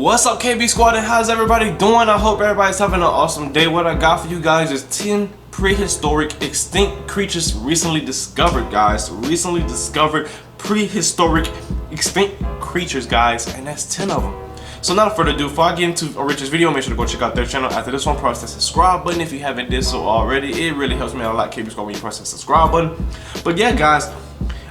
What's up, KB Squad, and how's everybody doing? I hope everybody's having an awesome day. What I got for you guys is 10 prehistoric extinct creatures recently discovered, guys. Recently discovered prehistoric extinct creatures, guys, and that's 10 of them. So without further ado, before I get into Rich's video, make sure to go check out their channel. After this one, press the subscribe button if you haven't did so already. It really helps me out a lot, KB Squad, when you press the subscribe button. But yeah, guys,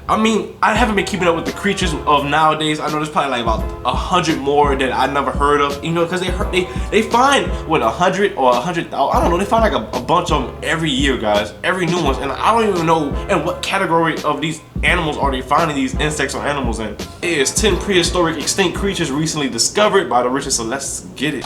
I mean, I haven't been keeping up with the creatures of nowadays. I know there's probably like about 100 more that I never heard of, you know, because they find what 100 or 100,000. I don't know. They find like a bunch of them every year, guys. Every new ones, and I don't even know in what category of these animals are they finding these insects or animals in. It is 10 prehistoric extinct creatures recently discovered by the Richard. So let's get it.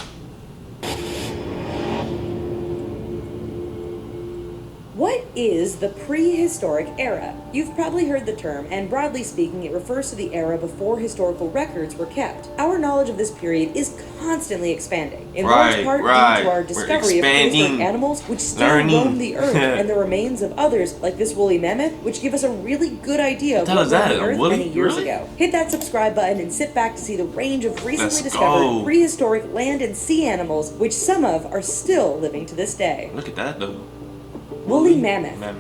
What is the prehistoric era? You've probably heard the term, and broadly speaking, it refers to the era before historical records were kept. Our knowledge of this period is constantly expanding, in large part due to our discovery of prehistoric animals which still roam the earth, and the remains of others, like this woolly mammoth, which give us a really good idea of what roamed the earth many years ago. Hit that subscribe button and sit back to see the range of recently discovered prehistoric land and sea animals, which some of are still living to this day. Look at that, though. Woolly mammoth.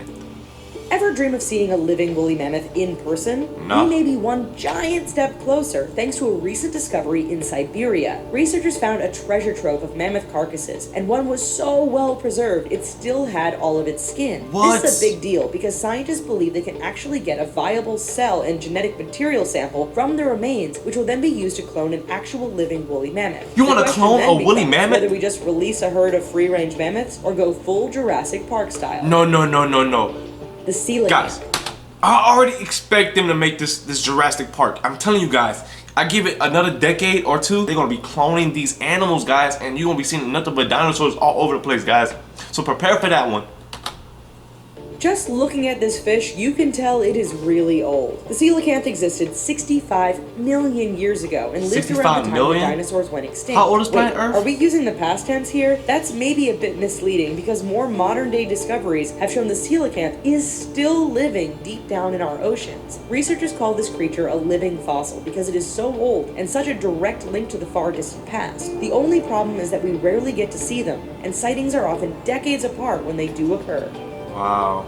Ever dream of seeing a living woolly mammoth in person? No. We may be one giant step closer thanks to a recent discovery in Siberia. Researchers found a treasure trove of mammoth carcasses, and one was so well preserved it still had all of its skin. What? This is a big deal because scientists believe they can actually get a viable cell and genetic material sample from the remains, which will then be used to clone an actual living woolly mammoth. You want to clone a woolly mammoth? Whether we just release a herd of free-range mammoths or go full Jurassic Park style. No. The COELACANTH. Guys, I already expect them to make this Jurassic Park. I'm telling you guys, I give it another decade or two, they're gonna be cloning these animals, guys, and you're gonna be seeing nothing but dinosaurs all over the place, guys. So prepare for that one. Just looking at this fish, you can tell it is really old. The coelacanth existed 65 million years ago and lived around the time the dinosaurs went extinct. How old is planet Earth? Are we using the past tense here? That's maybe a bit misleading because more modern day discoveries have shown the coelacanth is still living deep down in our oceans. Researchers call this creature a living fossil because it is so old and such a direct link to the far distant past. The only problem is that we rarely get to see them, and sightings are often decades apart when they do occur. Wow.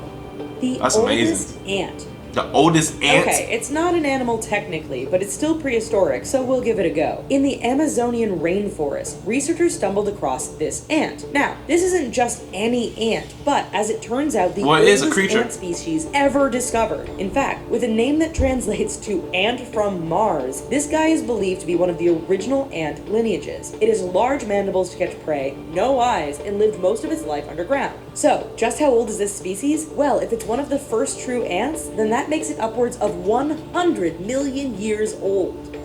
That's oldest ant. The oldest ant? Okay, it's not an animal technically, but it's still prehistoric, so we'll give it a go. In the Amazonian rainforest, researchers stumbled across this ant. Now, this isn't just any ant, but as it turns out, the oldest ant species ever discovered. In fact, with a name that translates to ant from Mars, this guy is believed to be one of the original ant lineages. It has large mandibles to catch prey, no eyes, and lived most of its life underground. So, just how old is this species? Well, if it's one of the first true ants, then that makes it upwards of 100 million years old.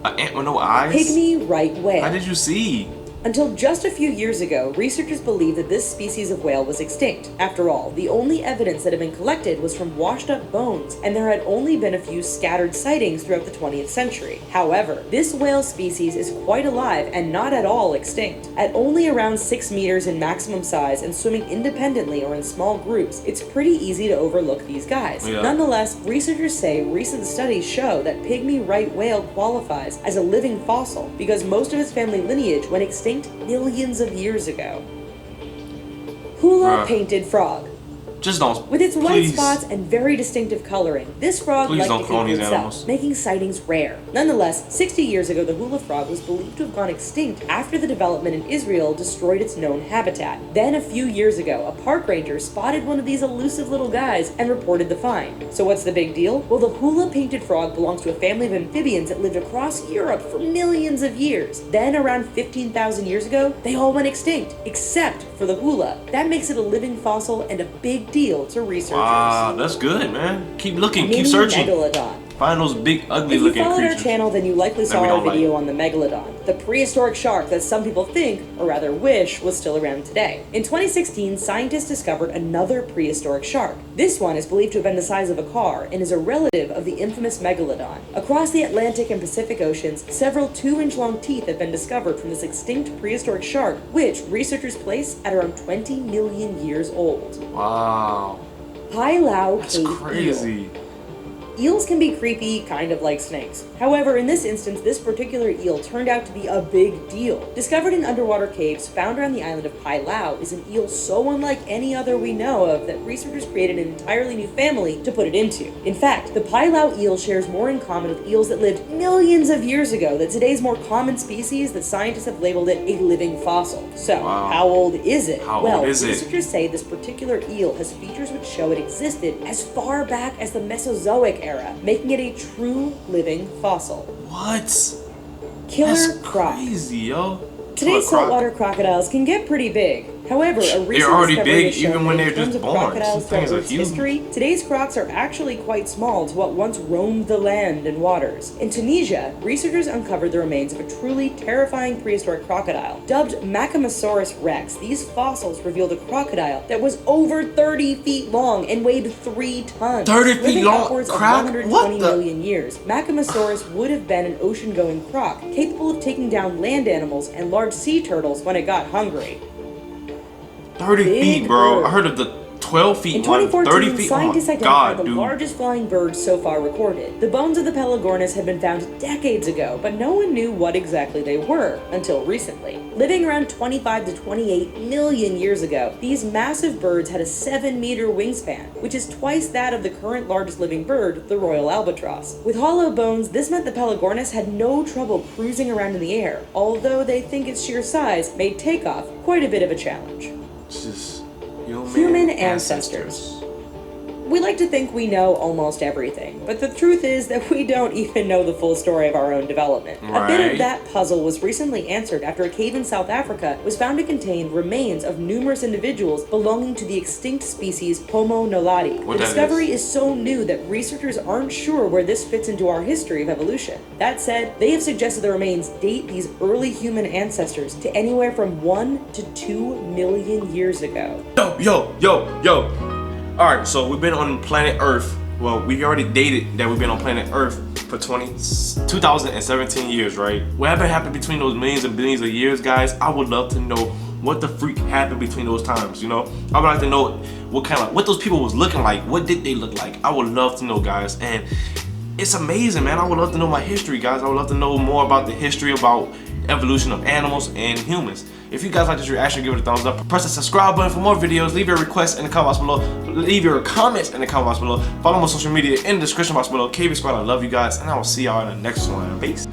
An ant with no eyes? Pygmy right whale. How did you see? Until just a few years ago, researchers believed that this species of whale was extinct. After all, the only evidence that had been collected was from washed up bones, and there had only been a few scattered sightings throughout the 20th century. However, this whale species is quite alive and not at all extinct. At only around 6 meters in maximum size and swimming independently or in small groups, it's pretty easy to overlook these guys. Yeah. Nonetheless, researchers say recent studies show that pygmy right whale qualifies as a living fossil because most of its family lineage went extinct millions of years ago. HULA painted frog. Just don't. With its white spots and very distinctive coloring, this frog liked to keep to itself, animals. making sightings rare. Nonetheless, 60 years ago, the hula frog was believed to have gone extinct after the development in Israel destroyed its known habitat. Then, a few years ago, a park ranger spotted one of these elusive little guys and reported the find. So what's the big deal? Well, the hula painted frog belongs to a family of amphibians that lived across Europe for millions of years. Then, around 15,000 years ago, they all went extinct, except for the hula. That makes it a living fossil and a big deal to researchers. Wow, that's good, man. Keep looking, keep searching. Megalodon. Find those big, ugly looking creatures. If you followed our channel, then you likely saw our video on the megalodon, the prehistoric shark that some people think, or rather wish, was still around today. In 2016, scientists discovered another prehistoric shark. This one is believed to have been the size of a car and is a relative of the infamous megalodon. Across the Atlantic and Pacific Oceans, several 2-inch long teeth have been discovered from this extinct prehistoric shark, which researchers place at around 20 million years old. Wow. PALAU That's crazy. Eels can be creepy, kind of like snakes. However, in this instance, this particular eel turned out to be a big deal. Discovered in underwater caves found around the island of PALAU is an eel so unlike any other we know of that researchers created an entirely new family to put it into. In fact, the PALAU eel shares more in common with eels that lived millions of years ago than today's more common species that scientists have labeled it a living fossil. So, how old is it? Well, researchers say this particular eel has features which show it existed as far back as the Mesozoic era, making it a true living fossil. What? Killer That's croc. crazy, yo. Today's saltwater crocodiles can get pretty big. However, a recent they're already discovery big has shown even when that they're in terms just of born. crocodiles Some things throughout are Earth's huge. history, today's crocs are actually quite small to what once roamed the land and waters. In Tunisia, researchers uncovered the remains of a truly terrifying prehistoric crocodile. Dubbed Macamossaurus rex, these fossils revealed a crocodile that was over 30 feet long and weighed 3 tons. 30 feet Living long? upwards of Crap? 120 million years, Macamossaurus would have been an ocean-going croc, capable of taking down land animals and large sea turtles when it got hungry. 30 feet, bro. I heard of the 12 feet in one. 2014, 30 feet. scientists Oh my identified God, the dude. largest flying bird so far recorded. The bones of the Pelagornis had been found decades ago, but no one knew what exactly they were until recently. Living around 25 to 28 million years ago, these massive birds had a 7-meter wingspan, which is twice that of the current largest living bird, the royal albatross. With hollow bones, this meant the Pelagornis had no trouble cruising around in the air, although they think its sheer size made takeoff quite a bit of a challenge. Just Human ancestors. We like to think we know almost everything, but the truth is that we don't even know the full story of our own development. A bit of that puzzle was recently answered after a cave in South Africa was found to contain remains of numerous individuals belonging to the extinct species Homo naledi. The discovery is so new that researchers aren't sure where this fits into our history of evolution. That said, they have suggested the remains date these early human ancestors to anywhere from 1 to 2 million years ago. Yo. Alright, so we've been on planet Earth. Well, we already dated that we've been on planet Earth for 2017 years, right? Whatever happened between those millions and billions of years, guys, I would love to know what the freak happened between those times, you know? I would like to know what those people was looking like. What did they look like? I would love to know, guys. And it's amazing, man. I would love to know my history, guys. I would love to know more about the history about evolution of animals and humans. If you guys like this reaction, give it a thumbs up. Press the subscribe button for more videos. Leave your requests in the comments below. Leave your comments in the comments below. Follow my social media in the description box below. KB Squad, I love you guys, and I will see y'all in the next one. Peace.